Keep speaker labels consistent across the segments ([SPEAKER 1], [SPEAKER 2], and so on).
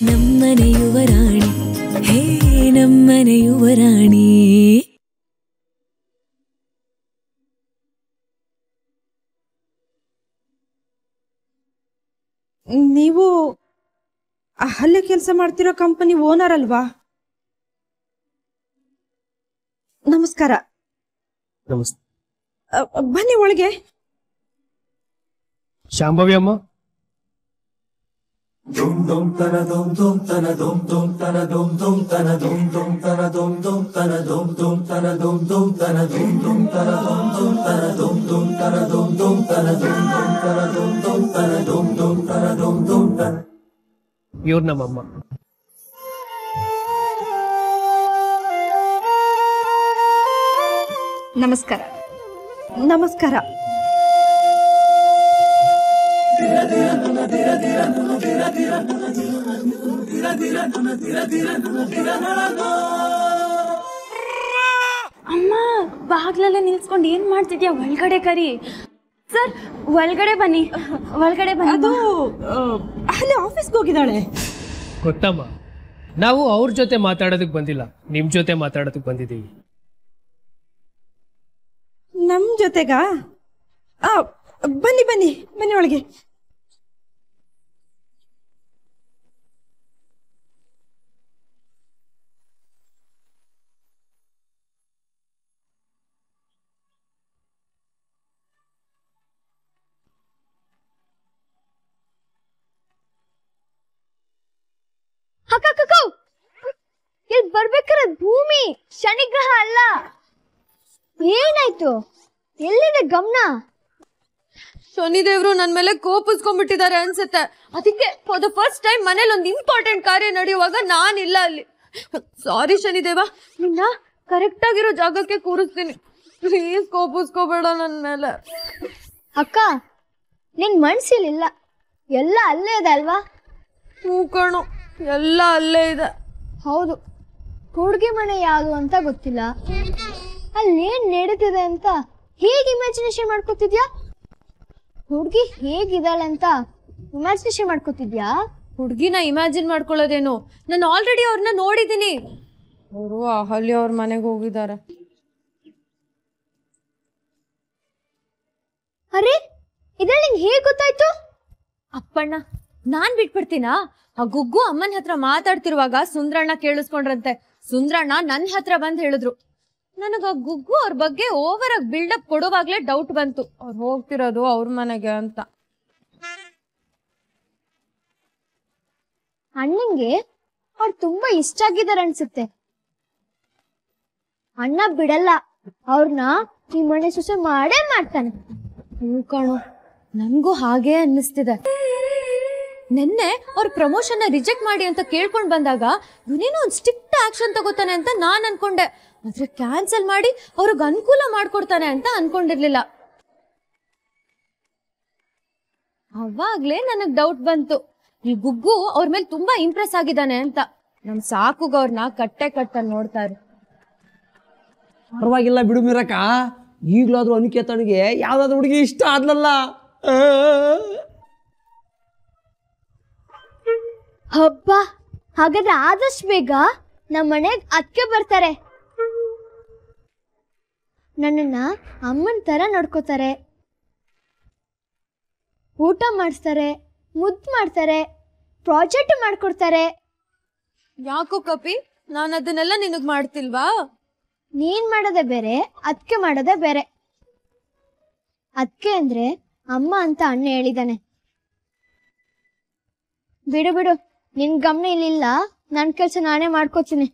[SPEAKER 1] ನಮ್ಮನೆ ಯುವರಾಣಿ ಹೇ ನಮ್ಮನೆ ಯುವರಾಣಿ.
[SPEAKER 2] ನೀವು ಅಲ್ಲೇ ಕೆಲಸ ಮಾಡ್ತಿರೋ ಕಂಪನಿ ಓನರ್ ಅಲ್ವಾ? ನಮಸ್ಕಾರ.
[SPEAKER 3] ನಮಸ್ತೆ.
[SPEAKER 2] ಬನ್ನಿ ಒಳಗೆ.
[SPEAKER 3] ಶಾಂಭವಿ ಅಮ್ಮ. ಇವ್ರು ನಮ್ಮಮ್ಮ.
[SPEAKER 2] ನಮಸ್ಕಾರ. ನಮಸ್ಕಾರ.
[SPEAKER 4] ಅಮ್ಮ ಬಾಗ್ಲಲ್ಲೇ ನಿಲ್ಸ್ಕೊಂಡು ಏನ್ ಮಾಡ್ತಿದ್ಯಾ? ಒಳಗಡೆ ಕರಿ ಸರ್, ಒಳಗಡೆ ಬನ್ನಿ, ಒಳಗಡೆ ಬನ್ನಿ.
[SPEAKER 2] ಅದು ಅಲ್ಲಿ ಆಫೀಸ್ಗೆ ಹೋಗಿದ್ದಾಳೆ.
[SPEAKER 3] ಗೊತ್ತಮ್ಮ, ನಾವು ಅವ್ರ ಜೊತೆ ಮಾತಾಡೋದಕ್ಕೆ ಬಂದಿಲ್ಲ, ನಿಮ್ ಜೊತೆ ಮಾತಾಡೋದಕ್ಕೆ ಬಂದಿದ್ದೀವಿ.
[SPEAKER 2] ನಮ್ ಜೊತೆಗ? ಬನ್ನಿ ಬನ್ನಿ ಬನ್ನಿ ಒಳಗೆ.
[SPEAKER 4] ಇಲ್ಲಿ ಬರ್ಬೇಕಾದ್ರೆ ಭೂಮಿ ಶನಿಗ್ರಹ ಅಲ್ಲ. ಏನಾಯ್ತು? ಎಲ್ಲಿದೆ ಗಮನ?
[SPEAKER 5] ಶನಿದೇವ್ರು ನನ್ ಮೇಲೆ ಕೋಪಿಸ್ಕೊಂಡ್ಬಿಟ್ಟಿದ್ದಾರೆ ಅನ್ಸುತ್ತೆ. ಅದಕ್ಕೆ ಫಾರ್ ದ ಫಸ್ಟ್ ಟೈಮ್ ಮನೇಲಿ ಒಂದು ಇಂಪಾರ್ಟೆಂಟ್ ಕಾರ್ಯ ನಡೆಯುವಾಗ ನಾನಿಲ್ಲ ಅಲ್ಲಿ. ಸಾರಿ ಶನಿದೇವ, ನಿನ್ನ ಕರೆಕ್ಟ್ ಆಗಿರೋ ಜಾಗಕ್ಕೆ ಕೂರಿಸ್ತೀನಿ. ಪ್ಲೀಸ್ ಕೋಪಿಸ್ಕೋಬೇಡ ನನ್ ಮೇಲೆ.
[SPEAKER 4] ಅಕ್ಕ, ನಿನ್ ಮನ್ಸಿಲಿಲ್ಲ, ಎಲ್ಲ ಅಲ್ಲೇ ಇದೆ ಅಲ್ವಾ?
[SPEAKER 5] ಹ್ಞೂ ಕಣು, ಎಲ್ಲ ಅಲ್ಲೇ ಇದೆ.
[SPEAKER 4] ಹೌದು, ಹುಡುಗಿ ಮನೆ ಯಾವುದು ಅಂತ ಗೊತ್ತಿಲ್ಲ, ಅಲ್ಲೇನ್ ನಡೀತಿದೆ ಅಂತ ಹೇಗೆ ಇಮ್ಯಾಜಿನೇಷನ್ ಮಾಡ್ಕೋತಿದ್ಯಾ? ಹುಡುಗಿ ಹೇಗಿದ್ದಾಳೆ ಅಂತ ಇಮ್ಯಾಜಿನೇಷನ್ ಮಾಡ್ಕೋತಿದ್ಯಾ?
[SPEAKER 5] ಹುಡುಗಿನ ಇಮ್ಯಾಜಿನ್ ಮಾಡ್ಕೊಳ್ಳೋದೇನು, ನಾನು ಆಲ್ರೆಡಿ ಅವ್ರನ್ನ ನೋಡಿದ್ದೀನಿ. ಅವರು ಅಹಲ್ಯ ಅವ್ರ ಮನೆಗೆ ಹೋಗಿದ್ದಾರೆ.
[SPEAKER 4] ಅರೆ, ಇದ್ರಲ್ಲಿ ನಿಂಗೆ ಹೇಗೆ ಗೊತ್ತಾಯ್ತು?
[SPEAKER 5] ಅಪ್ಪಣ್ಣ, ನಾನ್ ಬಿಟ್ಬಿಡ್ತೀನಾ? ಆ ಗುಗ್ಗು ಅಮ್ಮನ ಹತ್ರ ಮಾತಾಡ್ತಿರುವಾಗ ಸುಂದ್ರಣ್ಣ ಕೇಳಿಸ್ಕೊಂಡ್ರಂತೆ. ಸುಂದ್ರಣ್ಣ ನನ್ನ ಹತ್ರ ಬಂದ್ ಹೇಳಿದ್ರು. ನನಗ ಗುಗ್ಗು ಅವ್ರ ಬಗ್ಗೆ ಓವರ್ ಆಗಿ ಬಿಲ್ಡಪ್ ಕೊಡುವಾಗ್ಲೇ ಡೌಟ್ ಬಂತು, ಅವ್ರು ಹೋಗ್ತಿರೋದು ಅವ್ರ ಮನೆಗೆ ಅಂತ.
[SPEAKER 4] ಅಣ್ಣಂಗೆ ಅವ್ರು ತುಂಬಾ ಇಷ್ಟ ಆಗಿದ್ದಾರೆ ಅನ್ಸುತ್ತೆ. ಅಣ್ಣ ಬಿಡಲ್ಲ, ಅವ್ರನ್ನ ಈ ಮನೆ ಸೊಸೆ ಮಾಡೇ ಮಾಡ್ತಾನೆ.
[SPEAKER 5] ಹ್ಞೂ ಕಣು, ನನ್ಗೂ ಹಾಗೇ ಅನ್ನಿಸ್ತಿದೆ. ನಿನ್ನೆ ಅವ್ರ ಪ್ರಮೋಷನ್ ರಿಜೆಕ್ಟ್ ಮಾಡಿ ಅಂತ ಕೇಳ್ಕೊಂಡ್ ಬಂದಾಗ ಇವನೇನೋ ಒಂದು ಸ್ಟ್ರಿಕ್ಟ್ ಆಕ್ಷನ್ ತಗೋತಾನೆ ಅಂತ ನಾನ್ ಅನ್ಕೊಂಡೆ. ಆದ್ರೆ ಕ್ಯಾನ್ಸಲ್ ಮಾಡಿ ಅವ್ರಿಗೆ ಅನುಕೂಲ ಮಾಡ್ಕೊಡ್ತಾನೆ ಅಂತ ಅನ್ಕೊಂಡಿರ್ಲಿಲ್ಲ. ಅವಾಗ್ಲೇ ನನಗ್ ಡೌಟ್ ಬಂತು, ಈ ಗುಗ್ಗು ಅವ್ರ ಮೇಲೆ ತುಂಬಾ ಇಂಪ್ರೆಸ್ ಆಗಿದ್ದಾನೆ ಅಂತ. ನಮ್ ಸಾಕುಗ ಅವ್ರನ್ನ ಕಟ್ಟೆ ನೋಡ್ತಾರೆ.
[SPEAKER 6] ಪರವಾಗಿಲ್ಲ ಬಿಡು ಮೀರಕ್ಕ, ಈಗ್ಲಾದ್ರೂ ಅನಿಕೇತನಿಗೆ ಯಾವ್ದಾದ್ರು ಹುಡುಗಿ ಇಷ್ಟ ಆದ್ಲಲ್ಲ.
[SPEAKER 4] ಹಬ್ಬ, ಹಾಗಾದ್ರೆ ಆದಷ್ಟು ಬೇಗ ನಮ್ಮ ಮನೆಗೆ ಅಕ್ಕೆ ಬರ್ತಾರೆ. ನನ್ನನ್ನ ಅಮ್ಮನ ತರ ನೋಡ್ಕೋತಾರೆ, ಊಟ ಮಾಡಿಸ್ತಾರೆ, ಮುದ್ದು ಮಾಡ್ತಾರೆ, ಪ್ರಾಜೆಕ್ಟ್ ಮಾಡ್ಕೊಡ್ತಾರೆ.
[SPEAKER 5] ಯಾಕೋ ಕಪಿ, ನಾನು ಅದನ್ನೆಲ್ಲ ನಿನಗ್ ಮಾಡ್ತಿಲ್ವಾ?
[SPEAKER 4] ನೀನ್ ಮಾಡೋದೇ ಬೇರೆ, ಅದ್ಕೆ ಮಾಡೋದೇ ಬೇರೆ. ಅದ್ಕೆ ಅಂದ್ರೆ ಅಮ್ಮ ಅಂತ ಅಣ್ಣ ಹೇಳಿದಾನೆ. ಬಿಡು ಬಿಡು, ನಿನ್ ಗಮನ ಇಲ್ಲಿಲ್ಲ, ನನ್ ಕೆಲ್ಸ ನಾನೇ ಮಾಡ್ಕೋತೀನಿ.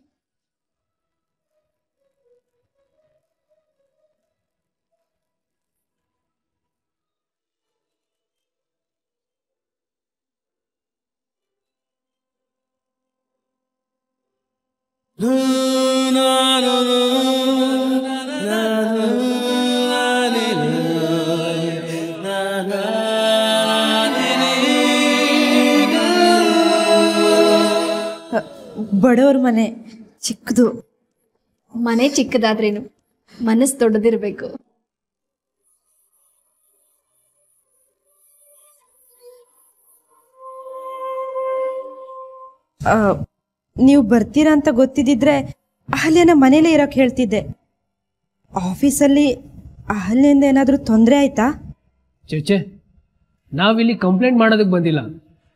[SPEAKER 2] ಬಡವ್ರ ಮನೆ ಚಿಕ್ಕದು.
[SPEAKER 4] ಮನೆ ಚಿಕ್ಕದಾದ್ರೇನು, ಮನಸ್ಸು ದೊಡ್ಡದಿರ್ಬೇಕು.
[SPEAKER 2] ನೀವು ಬರ್ತೀರಾ ಅಂತ ಗೊತ್ತಿದ್ದಿದ್ರೆ ಅಹಲ್ಯನ ಮನೇಲೇ ಇರೋಕೆ ಹೇಳ್ತಿದ್ದೆ. ಆಫೀಸಲ್ಲಿ ಅಹಲ್ಯಂದ ಏನಾದರೂ ತೊಂದರೆ ಆಯ್ತಾ?
[SPEAKER 3] ಚೇಚೆ, ನಾವಿಲ್ಲಿ ಕಂಪ್ಲೇಂಟ್ ಮಾಡೋದಕ್ಕೆ ಬಂದಿಲ್ಲ,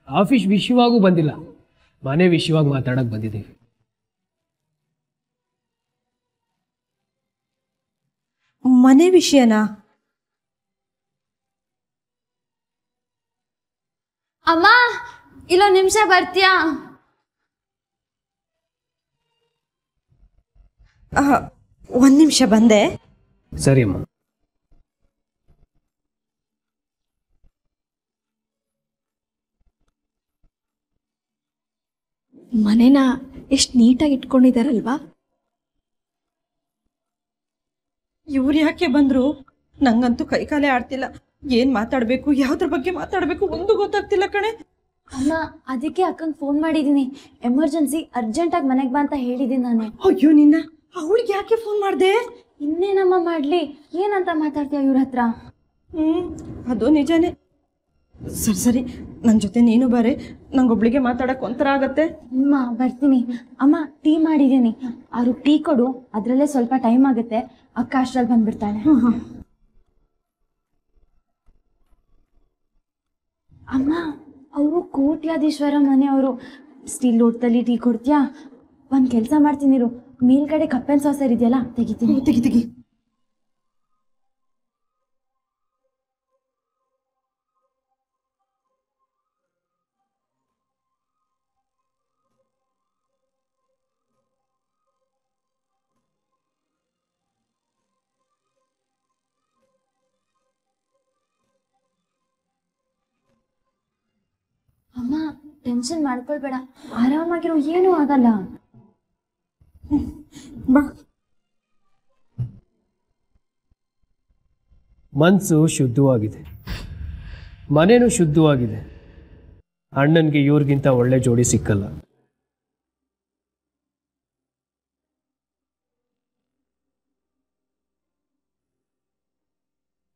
[SPEAKER 3] ಆಫೀಸ್ ವಿಷಯವಾಗೂ ಬಂದಿಲ್ಲ, ಮನೆ ವಿಷಯವಾಗಿ ಮಾತಾಡೋಕೆ ಬಂದಿದ್ದೀವಿ.
[SPEAKER 2] ಮನೆ ವಿಷಯನಾ?
[SPEAKER 4] ಅಮ್ಮ ಇಲ್ಲೊಂದು ನಿಮಿಷ ಬರ್ತೀಯಾ?
[SPEAKER 2] ಒಂದು ನಿಮಿಷ ಬಂದೆ.
[SPEAKER 3] ಸರಿ ಅಮ್ಮ.
[SPEAKER 7] ಮನೇನ ಎಷ್ಟು ನೀಟಾಗಿ ಇಟ್ಕೊಂಡಿದಾರಲ್ವಾ?
[SPEAKER 2] ಇವ್ರು ಯಾಕೆ ಬಂದ್ರು? ನಂಗಂತೂ ಕೈಕಾಲೇ ಆಡ್ತಿಲ್ಲ. ಏನ್ ಮಾತಾಡ್ಬೇಕು, ಯಾವ್ದ್ರ ಬಗ್ಗೆ ಮಾತಾಡ್ಬೇಕು ಒಂದು ಗೊತ್ತಾಗ್ತಿಲ್ಲ ಕಣೆ.
[SPEAKER 4] ಅಮ್ಮ ಅದಕ್ಕೆ ಅಕ್ಕಂಗೆ ಫೋನ್ ಮಾಡಿದ್ದೀನಿ, ಎಮರ್ಜೆನ್ಸಿ ಅರ್ಜೆಂಟಾಗಿ ಮನೆಗೆ ಬಾ ಅಂತ ಹೇಳಿದ್ದೀನಿ ನಾನು.
[SPEAKER 2] ಅಯ್ಯೋ ನಿನ್ನ, ಅವಳಿಗೆ ಯಾಕೆ ಫೋನ್ ಮಾಡ್ದೆ?
[SPEAKER 4] ಇನ್ನೇನಮ್ಮ ಮಾಡ್ಲಿ, ಏನಂತ ಮಾತಾಡ್ತೀಯ ಇವ್ರ ಹತ್ರ?
[SPEAKER 2] ಅದು ನಿಜಾನೇ. ಸರಿ ಸರಿ, ನನ್ನ ಜೊತೆ ನೀನು ಬಾರೆ, ನಂಗೊಬ್ಳಿಗೆ ಮಾತಾಡಕ್ ಒಂಥರ ಆಗತ್ತೆ.
[SPEAKER 4] ಅಮ್ಮ ಬರ್ತೀನಿ. ಅಮ್ಮ ಟೀ ಮಾಡಿದ್ದೀನಿ, ಅವ್ರಿಗೆ ಟೀ ಕೊಡು, ಅದರಲ್ಲೇ ಸ್ವಲ್ಪ ಟೈಮ್ ಆಗುತ್ತೆ, ಅಕ್ಕ ಅಷ್ಟ್ರಲ್ಲಿ ಬಂದ್ಬಿಡ್ತಾಳೆ. ಅಮ್ಮ ಅವರು ಕೋಟ್ಯಾಧೀಶ್ವರ ಮನೆಯವರು, ಸ್ಟೀಲ್ ಲೋಟದಲ್ಲಿ ಟೀ ಕೊಡ್ತೀಯಾ? ಒಂದು ಕೆಲಸ ಮಾಡ್ತೀನಿರು, ಮೇಲ್ಗಡೆ ಕಪ್ಪೆನ್ ಸಾಸರ್ ಇದೆಯಲ್ಲ ತೆಗಿತೀನಿ.
[SPEAKER 2] ತೆಗಿ.
[SPEAKER 4] ಅಮ್ಮ ಟೆನ್ಷನ್ ಮಾಡ್ಕೊಳ್ಬೇಡ, ಆರಾಮಾಗಿರೋ, ಏನೂ ಆಗಲ್ಲ.
[SPEAKER 2] ಬಾ.
[SPEAKER 3] ಮನಸ್ಸು ಶುದ್ಧವಾಗಿದೆ, ಮನೇನೂ ಶುದ್ಧವಾಗಿದೆ. ಅಣ್ಣನಿಗೆ ಇವ್ರಿಗಿಂತ ಒಳ್ಳೆ ಜೋಡಿ ಸಿಕ್ಕಲ್ಲ.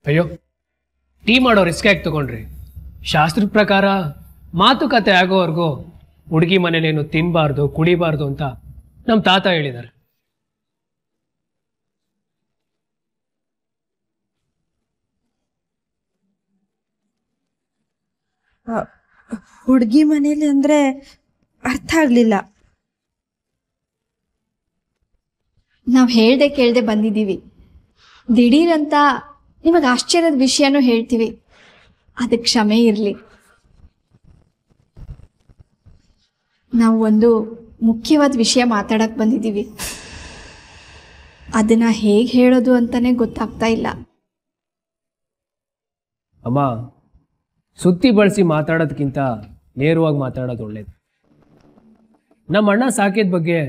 [SPEAKER 3] ಅಯ್ಯೋ, ಟೀ ಮಾಡೋ ರಿಸ್ಕ್ ಯಾಕೆ ತಗೊಂಡ್ರಿ? ಶಾಸ್ತ್ರದ ಪ್ರಕಾರ ಮಾತುಕತೆ ಆಗೋವರೆಗೂ ಹುಡುಗಿ ಮನೇಲೇನು ತಿನ್ನಬಾರ್ದು, ಕುಡಿಬಾರ್ದು ಅಂತ ನಮ್ಮ ತಾತ ಹೇಳಿದ್ದಾರೆ.
[SPEAKER 2] ಹುಡುಗಿ ಮನೇಲಿ ಅಂದ್ರೆ ಅರ್ಥ ಆಗ್ಲಿಲ್ಲ.
[SPEAKER 7] ನಾವು ಹೇಳ್ದೆ ಕೇಳ್ದೆ ಬಂದಿದ್ದೀವಿ, ದಿಢೀರಂತ ನಿಮಗೆ ಆಶ್ಚರ್ಯದ ವಿಷಯನೂ ಹೇಳ್ತೀವಿ, ಅದಕ್ಕೆ ಕ್ಷಮೆ ಇರಲಿ. ನಾವು ಒಂದು ಮುಖ್ಯವಾದ ವಿಷಯ ಮಾತಾಡಕ್ಕೆ ಬಂದಿದ್ದೀವಿ, ಅದನ್ನು ಹೇಗೆ ಹೇಳೋದು ಅಂತಲೇ ಗೊತ್ತಾಗ್ತಾ ಇಲ್ಲ.
[SPEAKER 3] ಅಮ್ಮ, ಸುತ್ತಿ ಬಳಸಿ ಮಾತಾಡೋದಕ್ಕಿಂತ ನೇರವಾಗಿ ಮಾತಾಡೋದು ಒಳ್ಳೇದು. ನಮ್ಮ ಅಣ್ಣ ಸಾಕಿದ ಬಗ್ಗೆ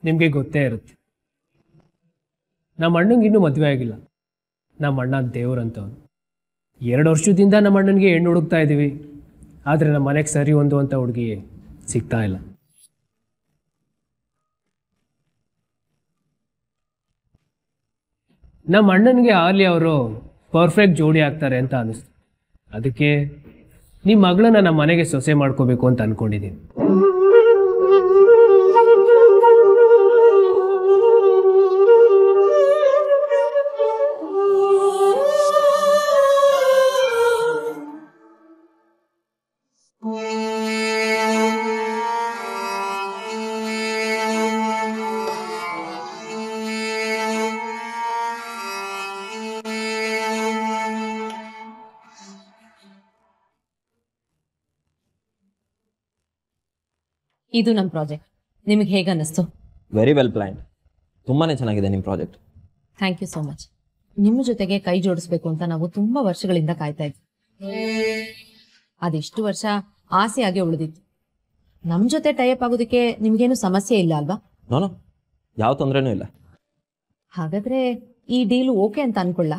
[SPEAKER 3] ನಿಮಗೆ ಗೊತ್ತೇ ಇರುತ್ತೆ. ನಮ್ಮ ಅಣ್ಣಂಗೆ ಇನ್ನೂ ಮದುವೆ ಆಗಿಲ್ಲ. ನಮ್ಮ ಅಣ್ಣ ದೇವ್ರಂತವನು. 2 ವರ್ಷದಿಂದ ನಮ್ಮ ಅಣ್ಣನಿಗೆ ಹೆಣ್ಣು ಹುಡುಕ್ತಾ ಇದ್ದೀವಿ, ಆದರೆ ನಮ್ಮ ಮನೆಗೆ ಸರಿ ಹೊಂದುವಂಥ ಹುಡುಗಿ ಸಿಗ್ತಾ ಇಲ್ಲ. ನಮ್ಮ ಅಣ್ಣನಿಗೆ ಆಲಿ ಅವರು ಪರ್ಫೆಕ್ಟ್ ಜೋಡಿ ಆಗ್ತಾರೆ ಅಂತ ಅನಿಸ್ತು. ಅದಕ್ಕೆ ನಿಮ್ಮ ಮಗಳನ್ನ ನಮ್ಮ ಮನೆಗೆ ಸೊಸೆ ಮಾಡ್ಕೋಬೇಕು ಅಂತ ಅನ್ಕೊಂಡಿದ್ದೀನಿ.
[SPEAKER 8] ಇದು ನಮ್ಮ ಪ್ರಾಜೆಕ್ಟ್. ನಿಮಗೆ ಹೇಗೆ ಅನ್ನಿಸ್ತು?
[SPEAKER 9] Very well planned. ತುಂಬಾ ಚೆನ್ನಾಗಿದೆ ನಿಮ್ಮ project.
[SPEAKER 8] Thank you so much. ನಿಮ್ಮ ಜೊತೆಗೆ ಕೈ ಜೋಡಿಸ್ಬೇಕು ಅಂತ ನಾವು ತುಂಬ ವರ್ಷಗಳಿಂದ ಕಾಯ್ತಾ ಇದ್ವಿ. ಅದೆಷ್ಟು ವರ್ಷ ಆಸೆಯಾಗಿ ಉಳಿದಿತ್ತು. ನಮ್ಮ ಜೊತೆ ಟೈಅಪ್ ಆಗೋದಕ್ಕೆ ನಿಮಗೇನು ಸಮಸ್ಯೆ ಇಲ್ಲ ಅಲ್ವಾ?
[SPEAKER 9] ನೋನೋ, ಯಾವ ತೊಂದರೆನೂ ಇಲ್ಲ.
[SPEAKER 8] ಹಾಗಾದ್ರೆ ಈ ಡೀಲು ಓಕೆ ಅಂತ ಅನ್ಕೊಳ್ಳ?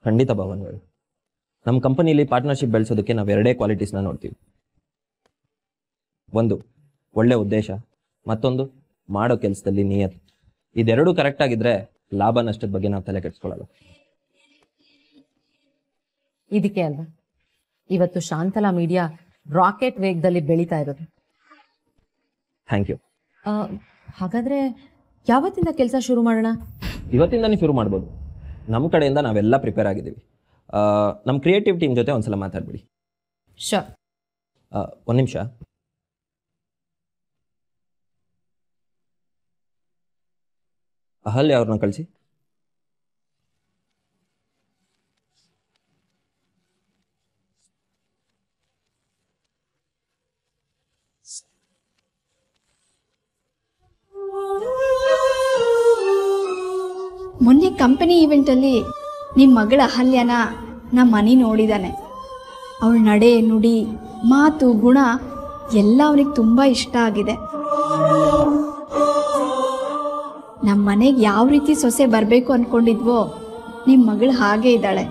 [SPEAKER 9] ಖಂಡಿತ ಭವನ್ಗಳು. ನಮ್ಮ ಕಂಪನಿಲಿ ಪಾರ್ಟ್ನರ್ಶಿಪ್ ಬೆಳೆಸೋದಕ್ಕೆ ನಾವು 2 ಕ್ವಾಲಿಟೀಸ್ನ ನೋಡ್ತೀವಿ. ಒಂದು ಒಳ್ಳೆ ಉದ್ದೇಶ, ಮತ್ತೊಂದು ಮಾಡೋ ಕೆಲಸದಲ್ಲಿ ನಿಯತ್ತು. ಇದೆರಡೂ ಕರೆಕ್ಟ್ ಆಗಿದ್ರೆ ಲಾಭ ನಷ್ಟದ ಬಗ್ಗೆ ನಾವು ತಲೆ ಕೆಡಿಸ್ಕೊಳ್ಳಲ್ಲ.
[SPEAKER 8] ಇದಕ್ಕೆ ಅಲ್ವಾ ಇವತ್ತು ಶಾಂತಲಾ ಮೀಡಿಯಾ ರಾಕೆಟ್ ವೇಗದಲ್ಲಿ ಬೆಳೀತಾ ಇರೋದು.
[SPEAKER 9] Thank you.
[SPEAKER 8] ಹಾಗಾದ್ರೆ ಯಾವತ್ತಿಂದ ಕೆಲಸ ಶುರು ಮಾಡೋಣ?
[SPEAKER 9] ಇವತ್ತಿಂದನೇ ಶುರು ಮಾಡ್ಬೋದು. ನಮ್ಮ ಕಡೆಯಿಂದ ನಾವೆಲ್ಲ ಪ್ರಿಪೇರ್ ಆಗಿದ್ದೀವಿ. ನಮ್ಮ ಕ್ರಿಯೇಟಿವ್ ಟೀಮ್ ಜೊತೆ ಒಂದ್ಸಲ ಮಾತಾಡ್ಬಿಡಿ.
[SPEAKER 8] ಶೋರ್.
[SPEAKER 9] ಒಂದು ನಿಮಿಷ. ಅಹಲ್ಯ ಅವ್ರನ್ನ ಕಳಿಸಿ.
[SPEAKER 7] ಮೊನ್ನೆ ಕಂಪನಿ ಈವೆಂಟಲ್ಲಿ ನಿಮ್ಮ ಮಗಳ ಅಹಲ್ಯನ ನಮ್ಮ ಮನೆ ನೋಡಿದ್ದಾನೆ. ಅವಳ ನಡೆ ನುಡಿ ಮಾತು ಗುಣ ಎಲ್ಲ ಅವನಿಗೆ ತುಂಬ ಇಷ್ಟ ಆಗಿದೆ. ನಮ್ಮ ಮನೆಗೆ ಯಾವ ರೀತಿ ಸೊಸೆ ಬರಬೇಕು ಅಂದ್ಕೊಂಡಿದ್ವೋ ನಿಮ್ಮ ಮಗಳು ಹಾಗೇ ಇದ್ದಾಳೆ.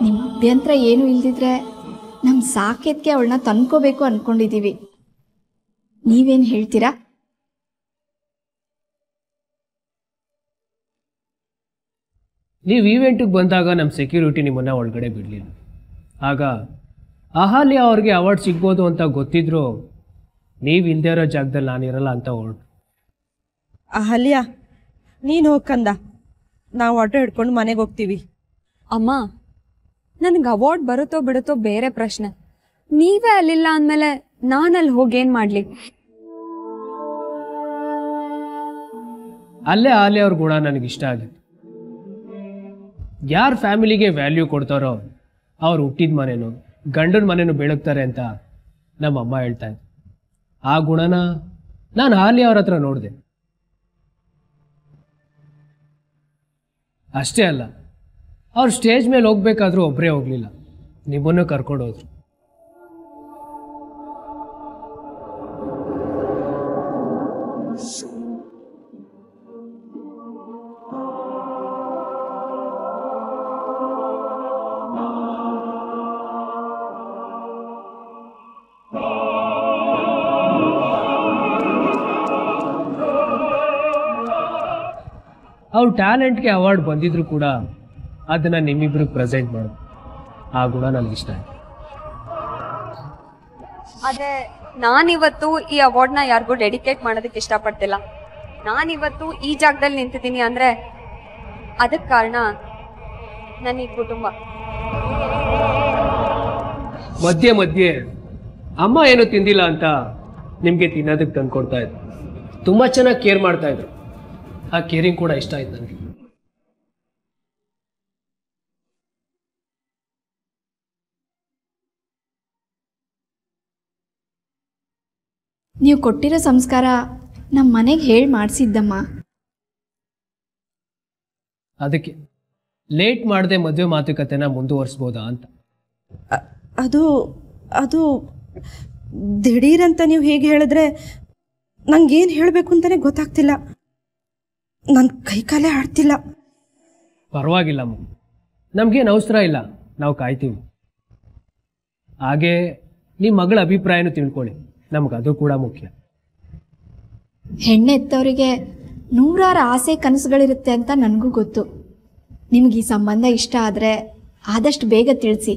[SPEAKER 7] ನಿಮ್ಮ ಅಭ್ಯಂತರ ಏನೂ ಇಲ್ದಿದ್ರೆ ನಮ್ಮ ಸಾಕೇತ್ಗೆ ಅವಳನ್ನ ತಂದ್ಕೋಬೇಕು ಅಂದ್ಕೊಂಡಿದ್ದೀವಿ. ನೀವೇನು ಹೇಳ್ತೀರಾ?
[SPEAKER 3] ನೀವು ಈವೆಂಟಿಗೆ ಬಂದಾಗ ನಮ್ಮ ಸೆಕ್ಯೂರಿಟಿ ನಿಮ್ಮನ್ನು ಒಳಗಡೆ ಬಿಡಲಿಲ್ಲ. ಆಗ ಅಹಲ್ಯ ಅವ್ರಿಗೆ ಅವಾರ್ಡ್ ಸಿಗ್ಬೋದು ಅಂತ ಗೊತ್ತಿದ್ರು ನೀವು ಇಲ್ಲದೆ ಇರೋ ಜಾಗದಲ್ಲಿ ನಾನಿರಲ್ಲ ಅಂತ ಹೊರಟು.
[SPEAKER 2] ಅಹಲ್ಯ ನೀನು ಹೋಗ್ಕಂದ, ನಾವು ಆಟೋ ಹಿಡ್ಕೊಂಡು ಮನೆಗೆ ಹೋಗ್ತೀವಿ.
[SPEAKER 10] ಅಮ್ಮ, ನನಗೆ ಅವಾರ್ಡ್ ಬರುತ್ತೋ ಬಿಡುತ್ತೋ ಬೇರೆ ಪ್ರಶ್ನೆ. ನೀವೇ ಅಲ್ಲಿಲ್ಲ ಅಂದಮೇಲೆ ನಾನಲ್ಲಿ ಹೋಗೇನು ಮಾಡಲಿ?
[SPEAKER 3] ಅಲ್ಲೇ ಅಹಲ್ಯ ಅವ್ರ ಗುಣ ನನಗಿಷ್ಟ ಆಗಿತ್ತು. ಯಾರ ಫ್ಯಾಮಿಲಿಗೆ ವ್ಯಾಲ್ಯೂ ಕೊಡ್ತಾರೋ ಅವ್ರು ಹುಟ್ಟಿದ ಮನೇನು ಗಂಡನ ಮನೇನು ಬೆಳಗ್ತಾರೆ ಅಂತ ನಮ್ಮಮ್ಮ ಹೇಳ್ತಾ ಇದ್ರು. ಆ ಗುಣನ ನಾನು ಅಹಲ್ಯ ಅವ್ರ ಹತ್ರ ನೋಡಿದೆ. ಅಷ್ಟೇ ಅಲ್ಲ, ಅವ್ರು ಸ್ಟೇಜ್ ಮೇಲೆ ಹೋಗ್ಬೇಕಾದ್ರೂ ಒಬ್ಬರೇ ಹೋಗ್ಲಿಲ್ಲ, ನಿಮ್ಮನ್ನು ಕರ್ಕೊಂಡು ಹೋದ್ರು. ಅವ್ರ ಟ್ಯಾಲೆಂಟ್ಗೆ ಅವಾರ್ಡ್ ಬಂದಿದ್ರು ಕೂಡ ಅದನ್ನ ನಿಮ್ಮಿಬ್ರಿಗೆ ಪ್ರೆಸೆಂಟ್ ಮಾಡೋದು, ಆ ಗುಣ ನನಗಿಷ್ಟ ಆಯ್ತು.
[SPEAKER 10] ಆದರೆ ನಾನಿವತ್ತು ಈ ಅವಾರ್ಡ್ನ ಯಾರಿಗೂ ಡೆಡಿಕೇಟ್ ಮಾಡೋದಕ್ಕೆ ಇಷ್ಟಪಡ್ತಿಲ್ಲ. ನಾನಿವತ್ತು ಈ ಜಾಗದಲ್ಲಿ ನಿಂತಿದ್ದೀನಿ ಅಂದರೆ ಅದಕ್ಕೆ ಕಾರಣ ನನ್ನ ಈ ಕುಟುಂಬ.
[SPEAKER 3] ಮಧ್ಯೆ ಮಧ್ಯೆ ಅಮ್ಮ ಏನು ತಿಂದಿಲ್ಲ ಅಂತ ನಿಮಗೆ ತಿನ್ನೋದಕ್ಕೆ ತಂದ್ಕೊಡ್ತಾ ಇದ್ರು. ತುಂಬ ಚೆನ್ನಾಗಿ ಕೇರ್ ಮಾಡ್ತಾ ಇದ್ರು. ಆ ಕೇರಿಂಗ್ ಕೂಡ ಇಷ್ಟ ಆಯ್ತು ನನಗೆ.
[SPEAKER 7] ನೀವು ಕೊಟ್ಟಿರೋ ಸಂಸ್ಕಾರ ನಮ್ಮ ಮನೆಗೆ ಹೇಳಿ ಮಾಡಿಸಿದ್ದಮ್ಮ.
[SPEAKER 3] ಅದಕ್ಕೆ ಲೇಟ್ ಮಾಡದೆ ಮದುವೆ ಮಾತುಕತೆನ ಮುಂದುವರಿಸ್ಬೋದಾ ಅಂತ.
[SPEAKER 2] ಅದು ಅದು ದಿಢೀರಂತ ನೀವು ಹೇಗೆ ಹೇಳಿದ್ರೆ ನಂಗೇನು ಹೇಳಬೇಕು ಅಂತಲೇ ಗೊತ್ತಾಗ್ತಿಲ್ಲ. ನನ್ನ ಕೈಕಾಲೇ ಆಡ್ತಿಲ್ಲ.
[SPEAKER 3] ಪರವಾಗಿಲ್ಲ, ನಮಗೇನು ಅವಸರ ಇಲ್ಲ, ನಾವು ಕಾಯ್ತೀವಿ. ಹಾಗೆ ನಿಮ್ಮ ಮಗಳ ಅಭಿಪ್ರಾಯನೂ ತಿಳ್ಕೊಳ್ಳಿ, ನಮಗದು ಕೂಡ ಮುಖ್ಯ.
[SPEAKER 7] ಹೆಣ್ಣೆತ್ತವರಿಗೆ ನೂರಾರು ಆಸೆ ಕನಸುಗಳಿರುತ್ತೆ ಅಂತ ನನಗೂ ಗೊತ್ತು. ನಿಮ್ಗೆ ಈ ಸಂಬಂಧ ಇಷ್ಟ ಆದರೆ ಆದಷ್ಟು ಬೇಗ ತಿಳಿಸಿ.